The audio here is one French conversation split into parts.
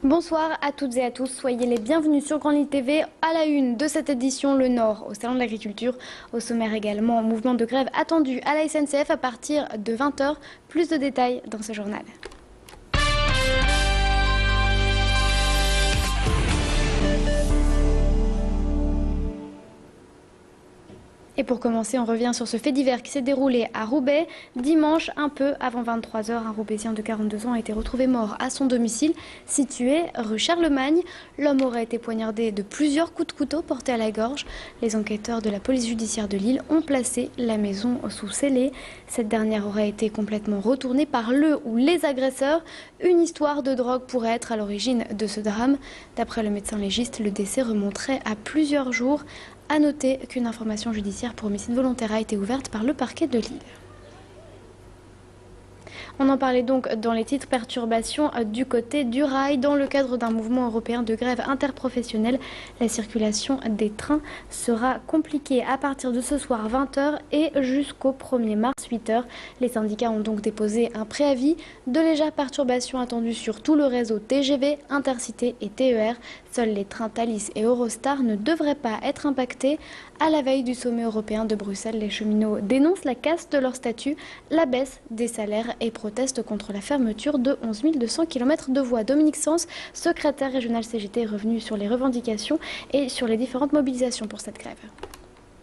Bonsoir à toutes et à tous, soyez les bienvenus sur Grand Lille TV. À la une de cette édition, le Nord au Salon de l'Agriculture. Au sommaire également, mouvement de grève attendu à la SNCF à partir de 20 h. Plus de détails dans ce journal. Et pour commencer, on revient sur ce fait divers qui s'est déroulé à Roubaix. Dimanche, un peu avant 23 h, un Roubaixien de 42 ans a été retrouvé mort à son domicile, situé rue Charlemagne. L'homme aurait été poignardé de plusieurs coups de couteau portés à la gorge. Les enquêteurs de la police judiciaire de Lille ont placé la maison sous scellé. Cette dernière aurait été complètement retournée par le ou les agresseurs. Une histoire de drogue pourrait être à l'origine de ce drame. D'après le médecin légiste, le décès remonterait à plusieurs jours. A noter qu'une information judiciaire pour homicide volontaire a été ouverte par le parquet de Lille. On en parlait donc dans les titres, perturbations du côté du rail. Dans le cadre d'un mouvement européen de grève interprofessionnelle, la circulation des trains sera compliquée à partir de ce soir 20 h et jusqu'au 1er mars 8 h. Les syndicats ont donc déposé un préavis. De légères perturbations attendues sur tout le réseau TGV, Intercité et TER. Seuls les trains Thalys et Eurostar ne devraient pas être impactés. À la veille du sommet européen de Bruxelles, les cheminots dénoncent la casse de leur statut, la baisse des salaires et protestent contre la fermeture de 11 200 km de voies. Dominique Sens, secrétaire régional CGT, est revenu sur les revendications et sur les différentes mobilisations pour cette grève.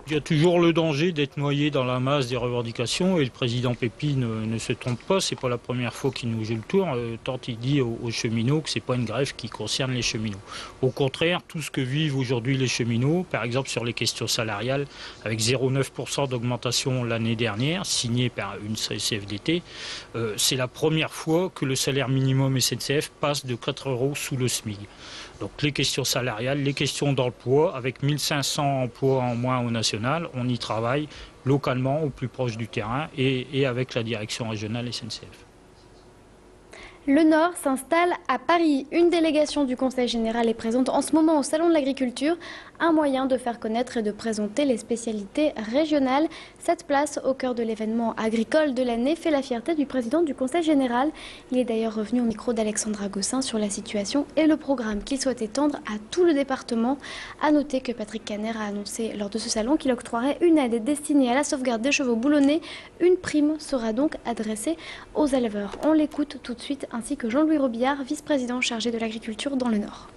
Il y a toujours le danger d'être noyé dans la masse des revendications et le président Pépi ne se trompe pas, c'est pas la première fois qu'il nous joue le tour, tant il dit aux cheminots que c'est pas une grève qui concerne les cheminots. Au contraire, tout ce que vivent aujourd'hui les cheminots, par exemple sur les questions salariales, avec 0,9% d'augmentation l'année dernière, signée par une CFDT, c'est la première fois que le salaire minimum SNCF passe de 4 € sous le SMIC. Donc les questions salariales, les questions d'emploi, avec 1500 emplois en moins au national, on y travaille localement, au plus proche du terrain et avec la direction régionale SNCF. Le Nord s'installe à Paris. Une délégation du Conseil général est présente en ce moment au Salon de l'Agriculture. Un moyen de faire connaître et de présenter les spécialités régionales. Cette place au cœur de l'événement agricole de l'année fait la fierté du président du Conseil général. Il est d'ailleurs revenu au micro d'Alexandra Gossin sur la situation et le programme qu'il souhaite étendre à tout le département. A noter que Patrick Caner a annoncé lors de ce salon qu'il octroierait une aide destinée à la sauvegarde des chevaux boulonnais. Une prime sera donc adressée aux éleveurs. On l'écoute tout de suite, ainsi que Jean-Louis Robillard, vice-président chargé de l'agriculture dans le Nord.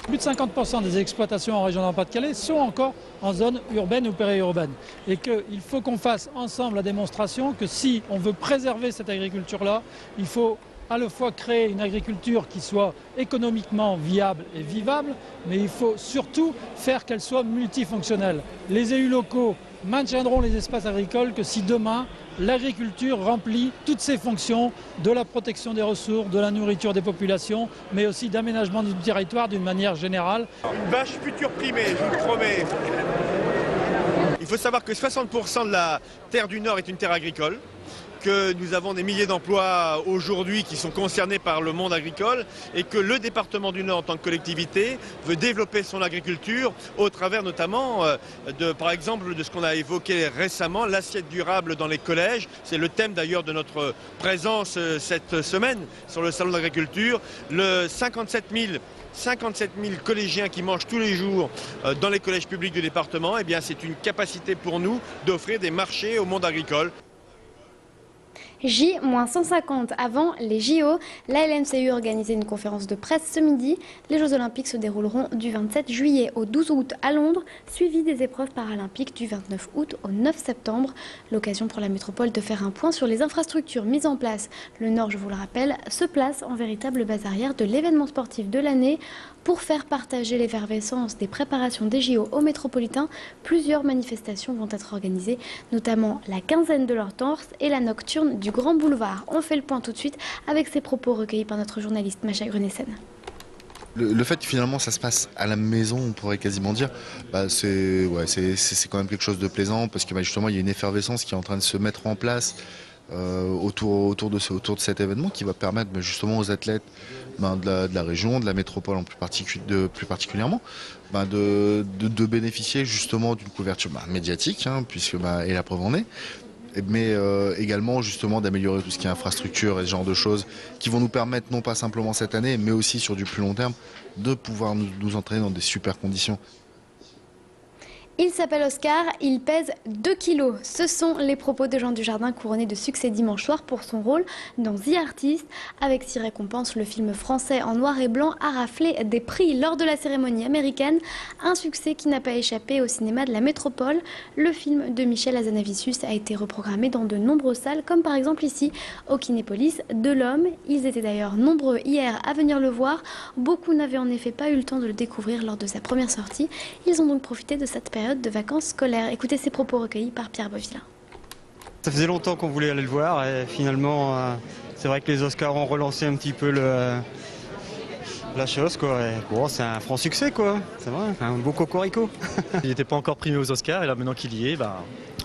Plus de 50% des exploitations en région Nord-Pas-de-Calais sont encore en zone urbaine ou périurbaine. Et qu'il faut qu'on fasse ensemble la démonstration que si on veut préserver cette agriculture-là, il faut à la fois créer une agriculture qui soit économiquement viable et vivable, mais il faut surtout faire qu'elle soit multifonctionnelle. Les élus locaux maintiendront les espaces agricoles que si demain l'agriculture remplit toutes ses fonctions de la protection des ressources, de la nourriture des populations, mais aussi d'aménagement du territoire d'une manière générale. Une vache future primée, je vous le promets. Il faut savoir que 60% de la terre du Nord est une terre agricole, que nous avons des milliers d'emplois aujourd'hui qui sont concernés par le monde agricole et que le département du Nord en tant que collectivité veut développer son agriculture au travers notamment par exemple de ce qu'on a évoqué récemment, l'assiette durable dans les collèges. C'est le thème d'ailleurs de notre présence cette semaine sur le salon de l'agriculture. Le 57 000 collégiens qui mangent tous les jours dans les collèges publics du département, eh bien c'est une capacité pour nous d'offrir des marchés au monde agricole. J-150 avant les JO, la LMCU a organisé une conférence de presse ce midi. Les Jeux Olympiques se dérouleront du 27 juillet au 12 août à Londres, suivi des épreuves paralympiques du 29 août au 9 septembre. L'occasion pour la métropole de faire un point sur les infrastructures mises en place. Le Nord, je vous le rappelle, se place en véritable base arrière de l'événement sportif de l'année. Pour faire partager l'effervescence des préparations des JO aux métropolitains, plusieurs manifestations vont être organisées, notamment la quinzaine de l'Hortense et la nocturne du Grand Boulevard. On fait le point tout de suite avec ces propos recueillis par notre journaliste Macha Grenessen. Le fait que finalement ça se passe à la maison, on pourrait quasiment dire, c'est quand même quelque chose de plaisant parce que justement il y a une effervescence qui est en train de se mettre en place autour de cet événement qui va permettre justement aux athlètes de la région, de la métropole plus particulièrement, de bénéficier justement d'une couverture médiatique, puisque et la preuve en est. mais également justement d'améliorer tout ce qui est infrastructure et ce genre de choses qui vont nous permettre non pas simplement cette année, mais aussi sur du plus long terme, de pouvoir nous entraîner dans des super conditions. Il s'appelle Oscar, il pèse 2 kilos. Ce sont les propos de Jean Dujardin, couronné de succès dimanche soir pour son rôle dans The Artist. Avec 6 récompenses, le film français en noir et blanc a raflé des prix lors de la cérémonie américaine. Un succès qui n'a pas échappé au cinéma de la métropole. Le film de Michel Hazanavicius a été reprogrammé dans de nombreuses salles, comme par exemple ici au Kinépolis de l'Homme. Ils étaient d'ailleurs nombreux hier à venir le voir. Beaucoup n'avaient en effet pas eu le temps de le découvrir lors de sa première sortie. Ils ont donc profité de cette période de vacances scolaires. Écoutez ces propos recueillis par Pierre Bovillain. Ça faisait longtemps qu'on voulait aller le voir et finalement c'est vrai que les Oscars ont relancé un petit peu la chose quoi. Et bon, c'est un franc succès quoi, c'est vrai, un beau cocorico. Il n'était pas encore primé aux Oscars et là maintenant qu'il y est,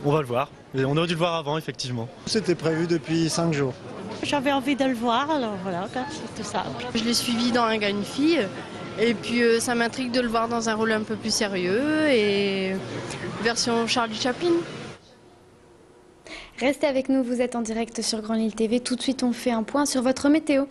on va le voir. Et on aurait dû le voir avant effectivement. C'était prévu depuis 5 jours. J'avais envie de le voir, alors voilà, c'est tout ça. Je l'ai suivi dans Un gars, une fille. Et puis ça m'intrigue de le voir dans un rôle un peu plus sérieux et version Charlie Chaplin. Restez avec nous, vous êtes en direct sur Grand Lille TV. Tout de suite, on fait un point sur votre météo.